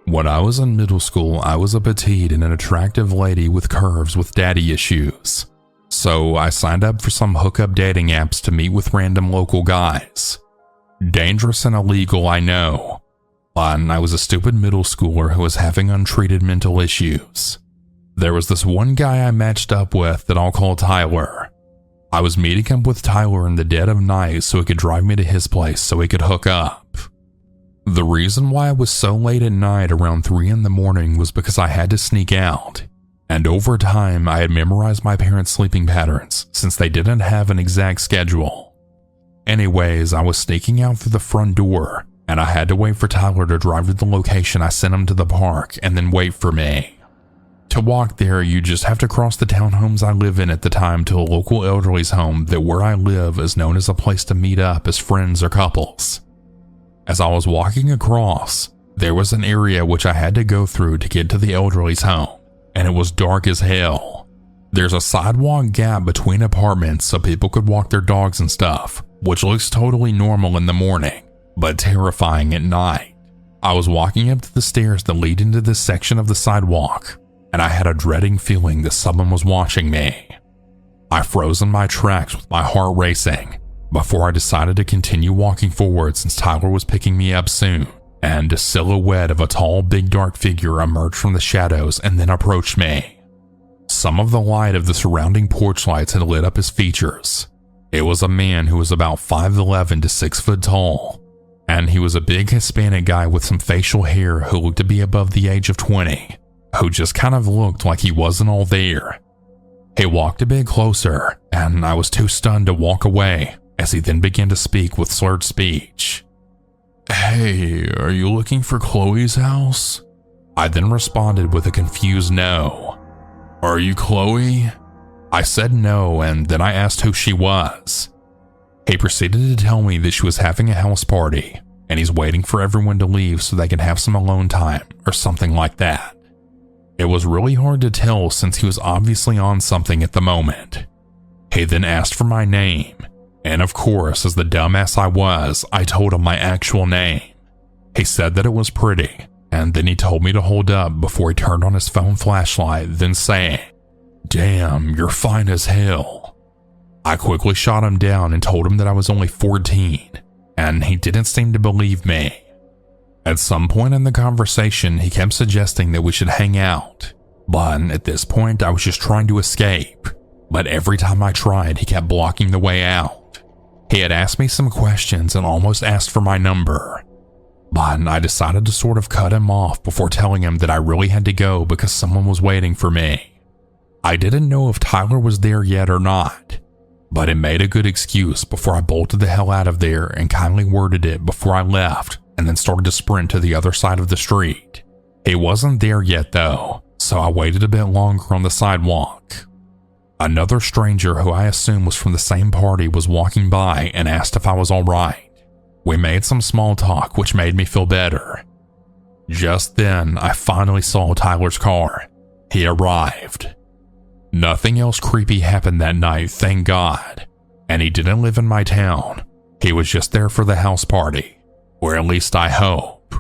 When I was in middle school, I was a petite and an attractive lady with curves with daddy issues. So I signed up for some hookup dating apps to meet with random local guys. Dangerous and illegal, I know. But I was a stupid middle schooler who was having untreated mental issues. There was this one guy I matched up with that I'll call Tyler. I was meeting up with Tyler in the dead of night so he could drive me to his place so we could hook up. The reason why I was so late at night around 3 in the morning was because I had to sneak out, and over time I had memorized my parents' sleeping patterns since they didn't have an exact schedule. Anyways, I was sneaking out through the front door, and I had to wait for Tyler to drive to the location I sent him to the park and then wait for me. To walk there, you just have to cross the townhomes I live in at the time to a local elderly's home that where I live is known as a place to meet up as friends or couples. As I was walking across, there was an area which I had to go through to get to the elderly's home, and it was dark as hell. There's a sidewalk gap between apartments so people could walk their dogs and stuff, which looks totally normal in the morning, but terrifying at night. I was walking up to the stairs that lead into this section of the sidewalk, and I had a dreading feeling that someone was watching me. I froze in my tracks with my heart racing, before I decided to continue walking forward since Tyler was picking me up soon, and a silhouette of a tall, big dark figure emerged from the shadows and then approached me. Some of the light of the surrounding porch lights had lit up his features. It was a man who was about 5'11" to 6 foot tall, and he was a big Hispanic guy with some facial hair who looked to be above the age of 20, who just kind of looked like he wasn't all there. He walked a bit closer, and I was too stunned to walk away, as he then began to speak with slurred speech. "Hey, are you looking for Chloe's house?" I then responded with a confused no. "Are you Chloe?" I said no, and then I asked who she was. He proceeded to tell me that she was having a house party, and he's waiting for everyone to leave so they can have some alone time, or something like that. It was really hard to tell since he was obviously on something at the moment. He then asked for my name, and of course, as the dumbass I was, I told him my actual name. He said that it was pretty, and then he told me to hold up before he turned on his phone flashlight, then saying, "Damn, you're fine as hell." I quickly shot him down and told him that I was only 14, and he didn't seem to believe me. At some point in the conversation, he kept suggesting that we should hang out, but at this point I was just trying to escape, but every time I tried, he kept blocking the way out. He had asked me some questions and almost asked for my number, but I decided to sort of cut him off before telling him that I really had to go because someone was waiting for me. I didn't know if Tyler was there yet or not, but it made a good excuse before I bolted the hell out of there and kindly worded it before I left and then started to sprint to the other side of the street. He wasn't there yet though, so I waited a bit longer on the sidewalk. Another stranger who I assumed was from the same party was walking by and asked if I was alright. We made some small talk, which made me feel better. Just then, I finally saw Tyler's car. He arrived. Nothing else creepy happened that night, thank God. And he didn't live in my town. He was just there for the house party, or at least I hope.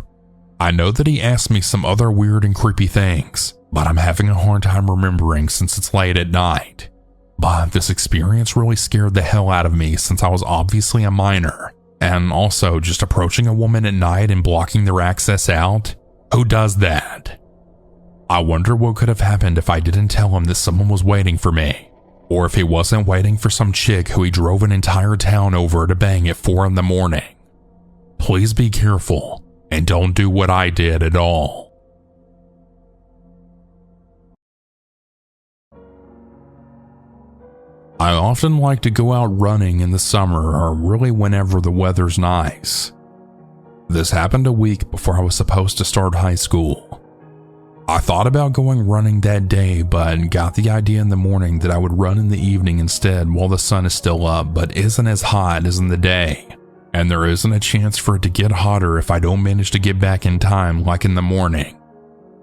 I know that he asked me some other weird and creepy things, but I'm having a hard time remembering since it's late at night. But this experience really scared the hell out of me since I was obviously a minor, and also just approaching a woman at night and blocking their access out. Who does that? I wonder what could have happened if I didn't tell him that someone was waiting for me, or if he wasn't waiting for some chick who he drove an entire town over to bang at 4 in the morning. Please be careful and don't do what I did at all. I often like to go out running in the summer or really whenever the weather's nice. This happened a week before I was supposed to start high school. I thought about going running that day, but got the idea in the morning that I would run in the evening instead while the sun is still up but isn't as hot as in the day, and there isn't a chance for it to get hotter if I don't manage to get back in time like in the morning.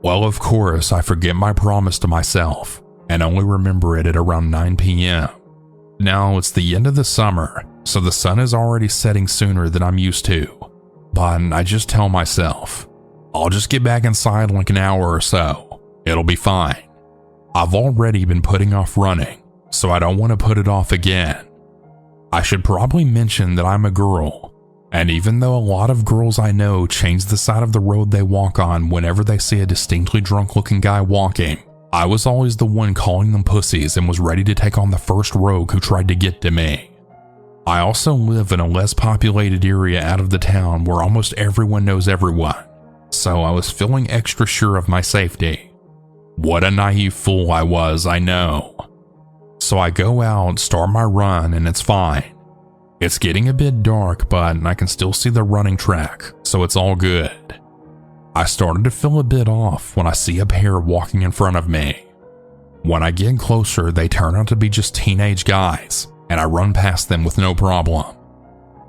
Well, of course, I forget my promise to myself and only remember it at around 9 p.m. Now, it's the end of the summer, so the sun is already setting sooner than I'm used to, but I just tell myself, I'll just get back inside in like an hour or so. It'll be fine. I've already been putting off running, so I don't want to put it off again. I should probably mention that I'm a girl, and even though a lot of girls I know change the side of the road they walk on whenever they see a distinctly drunk-looking guy walking, I was always the one calling them pussies and was ready to take on the first rogue who tried to get to me. I also live in a less populated area out of the town where almost everyone knows everyone, so I was feeling extra sure of my safety. What a naive fool I was, I know. So I go out, start my run, and it's fine. It's getting a bit dark, but I can still see the running track, so it's all good. I started to feel a bit off when I see a pair walking in front of me. When I get closer, they turn out to be just teenage guys, and I run past them with no problem.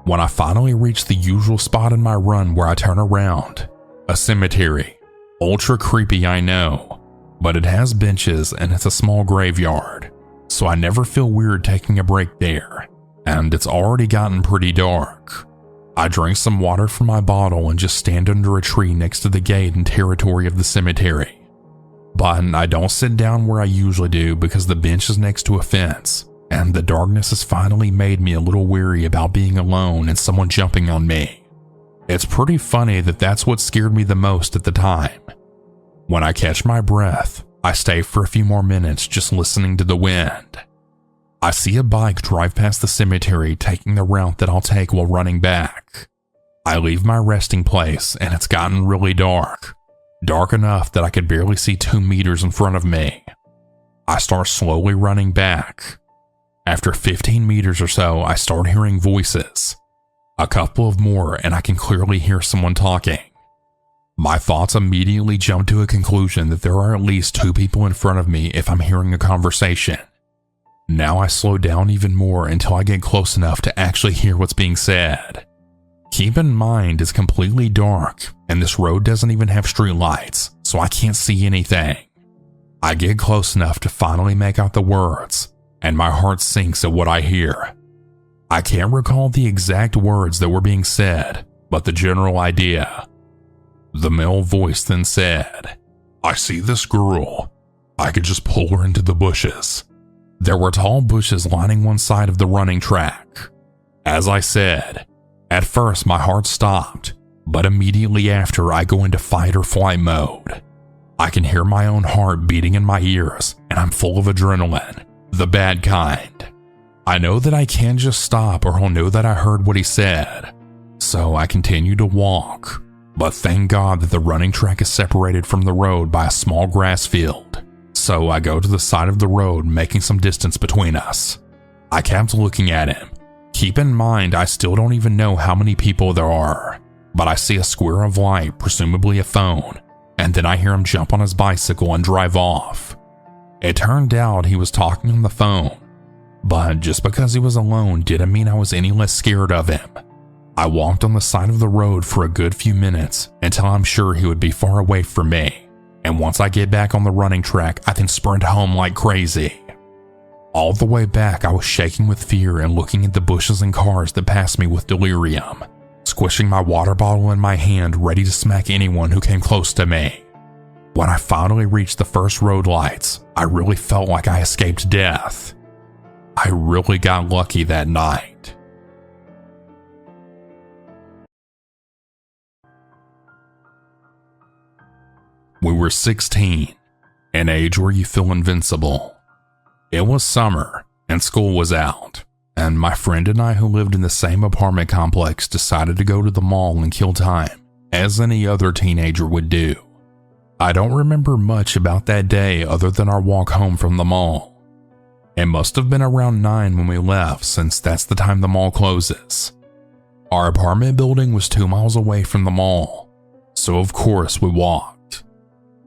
When I finally reach the usual spot in my run where I turn around, a cemetery. Ultra creepy, I know, but it has benches and it's a small graveyard, so I never feel weird taking a break there, and it's already gotten pretty dark. I drink some water from my bottle and just stand under a tree next to the gate and territory of the cemetery. But I don't sit down where I usually do because the bench is next to a fence, and the darkness has finally made me a little weary about being alone and someone jumping on me. It's pretty funny that that's what scared me the most at the time. When I catch my breath, I stay for a few more minutes just listening to the wind. I see a bike drive past the cemetery taking the route that I'll take while running back. I leave my resting place and it's gotten really dark. Dark enough that I could barely see 2 meters in front of me. I start slowly running back. After 15 meters or so, I start hearing voices. A couple of more and I can clearly hear someone talking. My thoughts immediately jump to a conclusion that there are at least 2 people in front of me if I'm hearing a conversation. Now I slow down even more until I get close enough to actually hear what's being said. Keep in mind it's completely dark and this road doesn't even have street lights, so I can't see anything. I get close enough to finally make out the words, and my heart sinks at what I hear. I can't recall the exact words that were being said, but the general idea. The male voice then said, "I see this girl. I could just pull her into the bushes." There were tall bushes lining one side of the running track. As I said, at first my heart stopped, but immediately after I go into fight or flight mode. I can hear my own heart beating in my ears, and I'm full of adrenaline, the bad kind. I know that I can't just stop or he'll know that I heard what he said, so I continue to walk, but thank God that the running track is separated from the road by a small grass field. So I go to the side of the road, making some distance between us. I kept looking at him. Keep in mind, I still don't even know how many people there are, but I see a square of light, presumably a phone, and then I hear him jump on his bicycle and drive off. It turned out he was talking on the phone, but just because he was alone didn't mean I was any less scared of him. I walked on the side of the road for a good few minutes until I'm sure he would be far away from me. And once I get back on the running track, I can sprint home like crazy. All the way back, I was shaking with fear and looking at the bushes and cars that passed me with delirium, squishing my water bottle in my hand, ready to smack anyone who came close to me. When I finally reached the first road lights, I really felt like I escaped death. I really got lucky that night. We were 16, an age where you feel invincible. It was summer, and school was out, and my friend and I who lived in the same apartment complex decided to go to the mall and kill time, as any other teenager would do. I don't remember much about that day other than our walk home from the mall. It must have been around 9 when we left, since that's the time the mall closes. Our apartment building was 2 miles away from the mall, so of course we walked.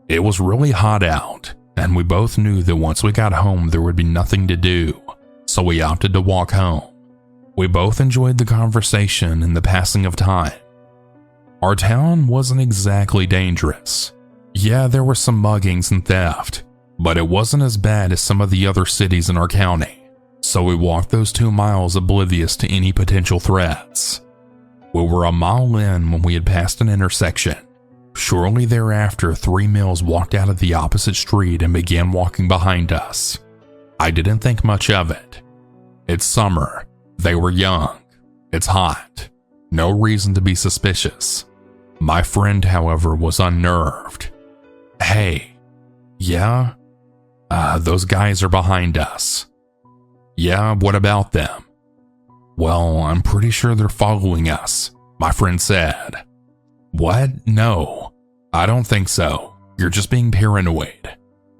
It was really hot out, and we both knew that once we got home there would be nothing to do, so we opted to walk home. We both enjoyed the conversation and the passing of time. Our town wasn't exactly dangerous. Yeah, there were some muggings and theft, but it wasn't as bad as some of the other cities in our county, so we walked those 2 miles oblivious to any potential threats. We were a mile in when we had passed an intersection, Shortly thereafter, 3 males walked out of the opposite street and began walking behind us. I didn't think much of it. It's summer. They were young. It's hot. No reason to be suspicious. My friend, however, was unnerved. "Hey, yeah? Those guys are behind us." "Yeah, what about them?" "Well, I'm pretty sure they're following us," my friend said. "What? No, I don't think so. You're just being paranoid."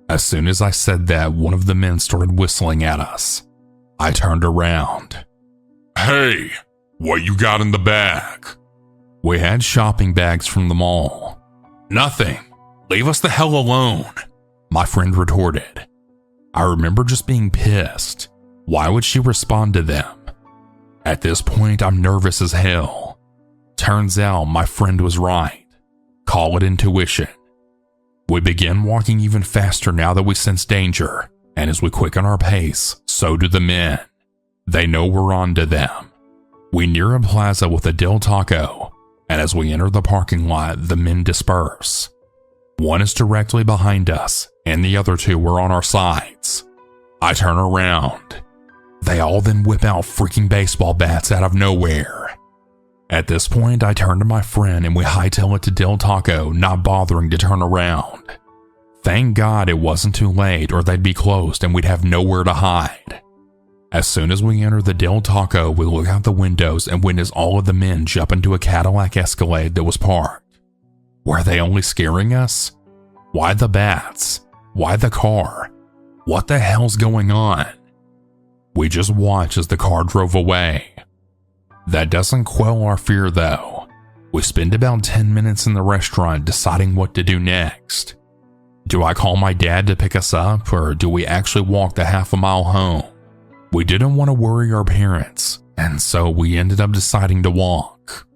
As soon as I said that, one of the men started whistling at us. I turned around. "Hey, what you got in the bag?" We had shopping bags from the mall. "Nothing. Leave us the hell alone," my friend retorted. I remember just being pissed. Why would she respond to them? At this point, I'm nervous as hell. Turns out my friend was right. Call it intuition. We begin walking even faster now that we sense danger, and as we quicken our pace, so do the men. They know we're on to them. We near a plaza with a Del Taco, and as we enter the parking lot, the men disperse. One is directly behind us, and the other 2 were on our sides. I turn around. They all then whip out freaking baseball bats out of nowhere. At this point, I turn to my friend and we hightail it to Del Taco, not bothering to turn around. Thank God it wasn't too late or they'd be closed and we'd have nowhere to hide. As soon as we enter the Del Taco, we look out the windows and witness all of the men jump into a Cadillac Escalade that was parked. Were they only scaring us? Why the bats? Why the car? What the hell's going on? We just watch as the car drove away. That doesn't quell our fear though. We spend about 10 minutes in the restaurant deciding what to do next. Do I call my dad to pick us up, or do we actually walk the half a mile home? We didn't want to worry our parents, and so we ended up deciding to walk.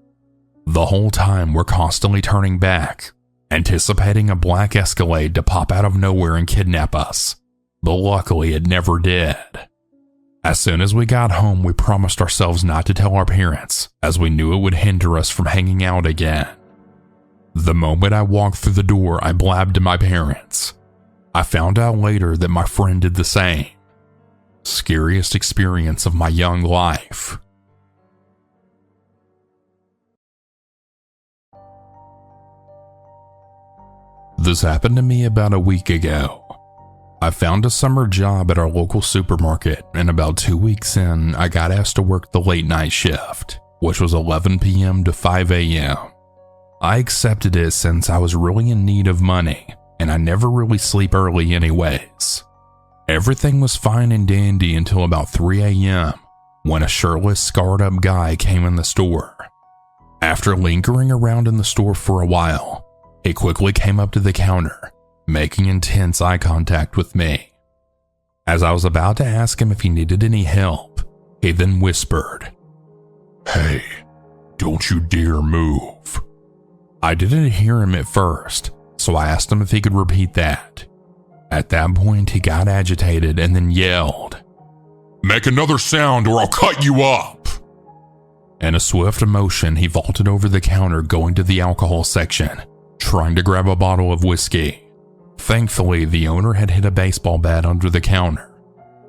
The whole time we're constantly turning back, anticipating a black Escalade to pop out of nowhere and kidnap us, but luckily it never did. As soon as we got home, we promised ourselves not to tell our parents, as we knew it would hinder us from hanging out again. The moment I walked through the door, I blabbed to my parents. I found out later that my friend did the same. Scariest experience of my young life. This happened to me about a week ago. I found a summer job at our local supermarket, and about 2 weeks in, I got asked to work the late night shift, which was 11 p.m. to 5 a.m. I accepted it since I was really in need of money, and I never really sleep early anyways. Everything was fine and dandy until about 3 a.m. when a shirtless, scarred-up guy came in the store. After lingering around in the store for a while, he quickly came up to the counter, making intense eye contact with me. As I was about to ask him if he needed any help, he then whispered, "Hey, don't you dare move." I didn't hear him at first, so I asked him if he could repeat that. At that point, he got agitated and then yelled, "Make another sound or I'll cut you up." In a swift motion, he vaulted over the counter, going to the alcohol section, trying to grab a bottle of whiskey. Thankfully, the owner had hid a baseball bat under the counter.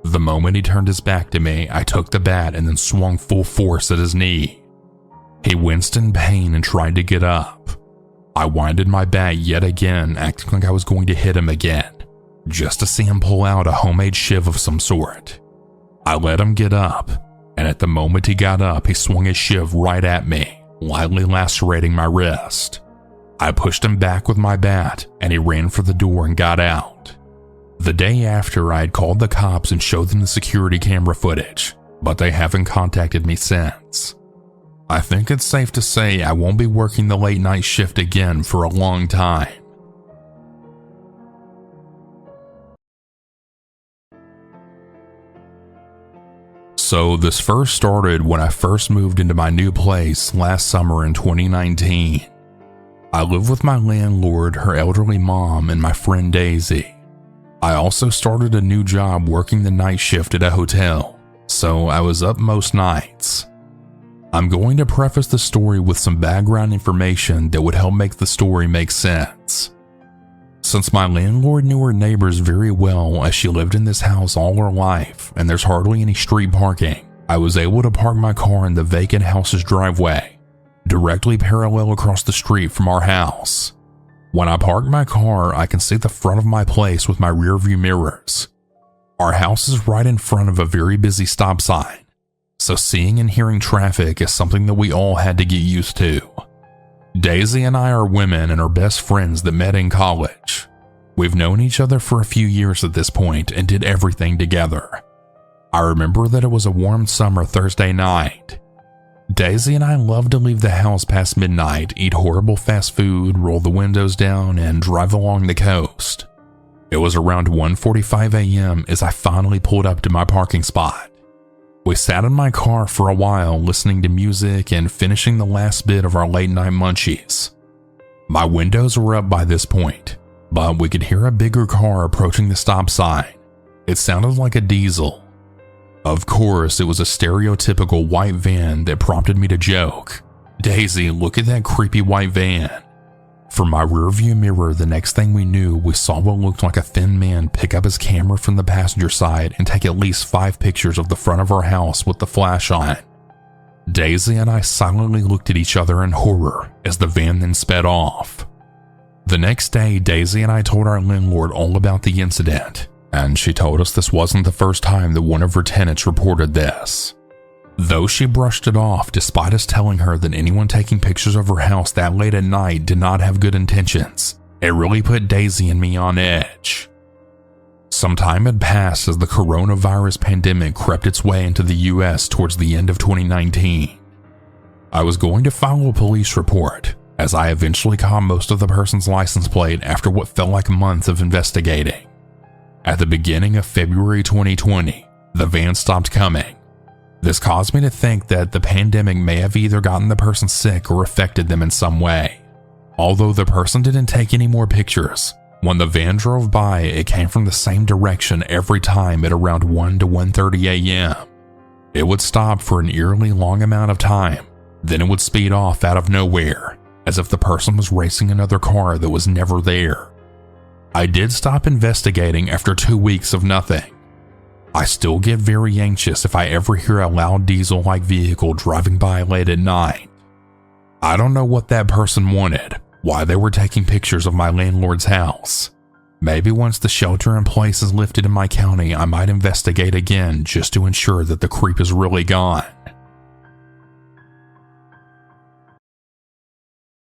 The moment he turned his back to me, I took the bat and then swung full force at his knee. He winced in pain and tried to get up. I winded my bat yet again, acting like I was going to hit him again, just to see him pull out a homemade shiv of some sort. I let him get up, and at the moment he got up, he swung his shiv right at me, lightly lacerating my wrist. I pushed him back with my bat, and he ran for the door and got out. The day after, I had called the cops and showed them the security camera footage, but they haven't contacted me since. I think it's safe to say I won't be working the late night shift again for a long time. So this first started when I first moved into my new place last summer in 2019. I live with my landlord, her elderly mom, and my friend Daisy. I also started a new job working the night shift at a hotel, so I was up most nights. I'm going to preface the story with some background information that would help make the story make sense. Since my landlord knew her neighbors very well as she lived in this house all her life and there's hardly any street parking, I was able to park my car in the vacant house's driveway, directly parallel across the street from our house. When I park my car, I can see the front of my place with my rearview mirrors. Our house is right in front of a very busy stop sign, so seeing and hearing traffic is something that we all had to get used to. Daisy and I are women and are best friends that met in college. We've known each other for a few years at this point and did everything together. I remember that it was a warm summer Thursday night. Daisy and I loved to leave the house past midnight, eat horrible fast food, roll the windows down, and drive along the coast. It was around 1:45 a.m. as I finally pulled up to my parking spot. We sat in my car for a while listening to music and finishing the last bit of our late night munchies. My windows were up by this point, but we could hear a bigger car approaching the stop sign. It sounded like a diesel. Of course, it was a stereotypical white van that prompted me to joke, "Daisy, look at that creepy white van." From my rearview mirror, the next thing we knew, we saw what looked like a thin man pick up his camera from the passenger side and take at least 5 pictures of the front of our house with the flash on. Daisy and I silently looked at each other in horror as the van then sped off. The next day, Daisy and I told our landlord all about the incident, and she told us this wasn't the first time that one of her tenants reported this. Though she brushed it off despite us telling her that anyone taking pictures of her house that late at night did not have good intentions, it really put Daisy and me on edge. Some time had passed as the coronavirus pandemic crept its way into the US towards the end of 2019. I was going to file a police report, as I eventually caught most of the person's license plate after what felt like months of investigating. At the beginning of February 2020, the van stopped coming. This caused me to think that the pandemic may have either gotten the person sick or affected them in some way. Although the person didn't take any more pictures, when the van drove by, it came from the same direction every time at around 1 to 1:30 a.m. It would stop for an eerily long amount of time, then it would speed off out of nowhere, as if the person was racing another car that was never there. I did stop investigating after 2 weeks of nothing. I still get very anxious if I ever hear a loud diesel-like vehicle driving by late at night. I don't know what that person wanted, why they were taking pictures of my landlord's house. Maybe once the shelter in place is lifted in my county, I might investigate again just to ensure that the creep is really gone.